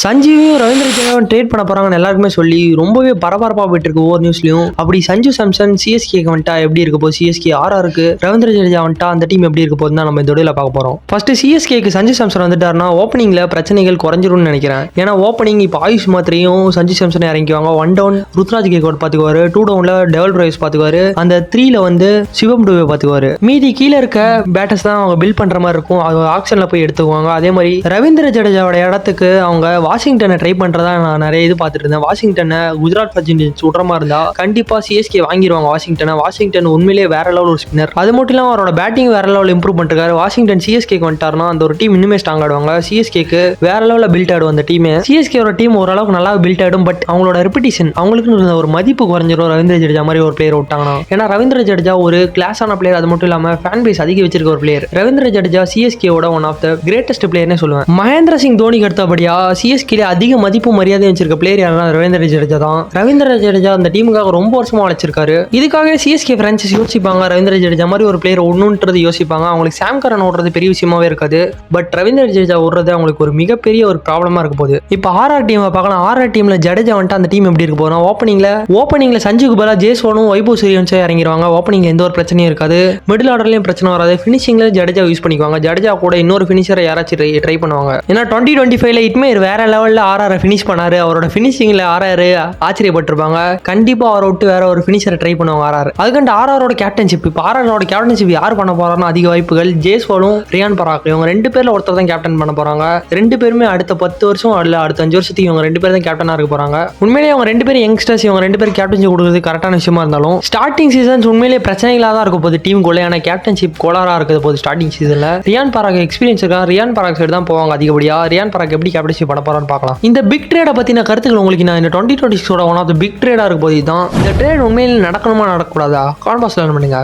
சஞ்சீவையும் Ravindra ஜடேஜாவும் trade பண்ண போறாங்கன்னு எல்லாருக்குமே சொல்லி ரொம்பவே பரபரப்பா போயிட்டு இருக்கு ஒவ்வொரு நியூஸ்லயும். அப்படி சஞ்சு சாம்சன் சிஎஸ்கேக்கு வந்துட்டா எப்படி இருக்க போகுது, சிஎஸ்கே ஆர்ஆருக்கு ரவீந்திர ஜடேஜா வந்துட்டா அந்த டீம் எப்படி இருக்க போகுதுன்னு நம்ம இந்த வீடியோல பார்க்க போறோம். ஃபர்ஸ்ட் சிஎஸ்கேக்கு சஞ்சு சாம்சன் வந்துட்டாருன்னா ஓப்பனிங்ல பிரச்சனைகள் குறைஞ்சிரும்னு நினைக்கிறேன். ஏன்னா ஓப்பனிங் இப்போ ஆயுஷ் மாத்திரையும் சஞ்சு சாம்சன் இறங்கிக்குவாங்க. 1 டவுன் ருத்ராஜ் கேக்வாட் பாத்துக்குவாரு, 2 டவுன்ல டெவல் பிரைஸ் பாத்துக்குவாரு, அந்த 3ல வந்து சிவம் டுவே பாத்துக்குவாரு. மீதி கீழே இருக்க பேட்டர்ஸ் தான் அவங்க பில்ட் பண்ற மாதிரி இருக்கும். அது ஆக்ஷன்ல போய் எடுத்துக்குவாங்க. அதே மாதிரி ரவீந்திர ஜடேஜாவோட இடத்துக்கு அவங்க வாஷிங்டனை ட்ரை பண்றதா நான் நிறைய இது பார்த்துட்டு இருந்தேன். வாஷிங்டனை குஜராத் பஜின்ஸ் விடுற மாதிரி இருந்தா கண்டிப்பா சிஎஸ்கே வாங்கிடுவாங்க. வாஷிங்டன் உண்மையிலேயே வேற லெவல் ஒரு ஸ்பின்னர். அது மட்டும் இல்லாம அவரோட பேட்டிங் வேற லெவல் இம்ப்ரூவ் பண்ணிருக்காரு. வாஷிங்டன் சிஎஸ்கேக்கு வந்துட்டாருன்னா அந்த ஒரு டீம் இன்னுமே ஸ்ட்ராங் ஆடுவாங்க. சிஎஸ்கேக்கு வேற லெவலில் பில்ட் ஆடும் அந்த டீம். சிஎஸ்கேவோட டீம் ஓரளவுக்கு நல்லா பில்ட் ஆடும். பட் அவங்களோட ரெபிடேஷன் அவங்களுக்கு ஒரு மதிப்பு குறைஞ்சிரும் ரவீந்திர ஜடேஜா மாதிரி ஒரு பிளேயர் விட்டாங்கன்னா. ஏன்னா ரவீந்திர ஜடேஜா ஒரு கிளாஸான பிளேயர். அது மட்டும் இல்லாம ஃபேன் பேஸ் அதிக வச்சிருக்க ஒரு பிளேயர். ரவீந்திர ஜடேஜா சிஎஸ்கேவோட ஒன் ஆஃப் த கிரேட்டஸ்ட் பிளேயர்னே சொல்லுவேன். மகேந்திர சிங் தோனிக்கு அடுத்தபடியா சிஎஸ்கே அதிக மதிப்பு மரியாதை வச்சிருக்க பிளேயர் யாருன்னா ரவீந்திர ஜடேஜா தான். ரவீந்திர ஜடேஜா அந்த டீமுக்காக ரொம்ப வருஷமா வச்சிருக்காரு. இதுக்காக சிஎஸ்கே பிரான்சைஸ் யோசிப்பாங்க. ரவீந்திர ஜடேஜா மாதிரி ஒரு பிளேயர் ஒண்ணுன்றது யோசிப்பாங்க. அவங்களுக்கு சாம் கரன் ஓடுறது பெரிய விஷயமாவே இருக்காது. பட் ரவீந்திர ஜடேஜா ஓடுறது அவங்களுக்கு ஒரு மிகப்பெரிய ஒரு ப்ராப்ளமா இருக்க போகுது. இப்போ ஆர்ஆர் டீம் பார்க்கலாம். ஆர்ஆர் டீம்ல ஜடேஜா வந்துட்டு அந்த டீம் எப்படி இருக்க போறோம். ஓப்பனிங்ல சஞ்சுக்கு பதிலா ஜேஸ்வாலும் வைபவ் சூரியவன்ஷா இறங்கிடுவாங்க. ஓப்பனிங்ல எந்த ஒரு பிரச்சனையும் இருக்காது. மிடில் ஆர்டர்லயும் பிரச்சனை வராது. பினிஷிங்ல ஜடேஜா யூஸ் பண்ணிக்குவாங்க. ஜடேஜா கூட இன்னொரு பினிஷரை யாராச்சும் ட்ரை பண்ணுவாங்க. ஏன்னா 2025ல இட்மே வேற லெவல்ல ஆர்ஆர் பினிஷ் பண்ணாரு. அவரோட பினிஷிங்ல ஆர்ஆர் ஆச்சரியப்பட்டிருப்பாங்க. கண்டிப்பா அவரை விட்டு வேற ஒரு பினிஷரை ட்ரை பண்ணுவாங்க ஆர்ஆர். அதுக்கு ஆர்ஆரோட கேப்டன்ஷிப் இப்போ ஆர்ஆரோட கேப்டன்ஷிப் யார் பண்ண போறாருன்னா அதிக வாய்ப்புகள் ஜேஸ்வாலும் ரியான் பராக். இவங்க 2 பேர்ல ஒருத்தர் தான் கேப்டன் பண்ண போறாங்க. 2 பேருமே அடுத்த 10 வருஷம் அல்ல அடுத்த 5 வருஷத்துக்கு இவங்க 2 பேர் தான் கேப்டனா இருக்க போறாங்க. உண்மையிலேயே அவங்க 2 பேரும் யங்ஸ்டர்ஸ். இவங்க 2 பேர் கேப்டன்ஷிப் கொடுக்குறது கரெக்டான விஷயமா இருந்தாலும் ஸ்டார்டிங் சீசன்ஸ் உண்மையிலேயே பிரச்சனைகளா தான் இருக்கும் போது டீம் குள்ள. ஏன்னா கேப்டன்ஷிப் கோளாரா இருக்குது போது ஸ்டார்டிங் சீசன்ல. ரியான் பராக் எக்ஸ்பீரியன்ஸ் இருக்கா. ரியான் பராக் சைடு தான் போவாங்க அதிகப்படியா. ரியான் பராக் எப்படி கேப்டன்ஷிப் பண்ண போறான்னு பார்க்கலாம். இந்த பிக் ட்ரேட பத்தின கருத்துக்கள் உங்களுக்கு நான் இந்த 2026 ஒன் ஆஃப் த பிக் ட்ரேடா இருக்கும் போது தான் இந்த ட்ரேட் உண்மையில நடக்கணுமா நடக்கக்கூடாதா கான்பாஸ்ல பண்ணுங்க.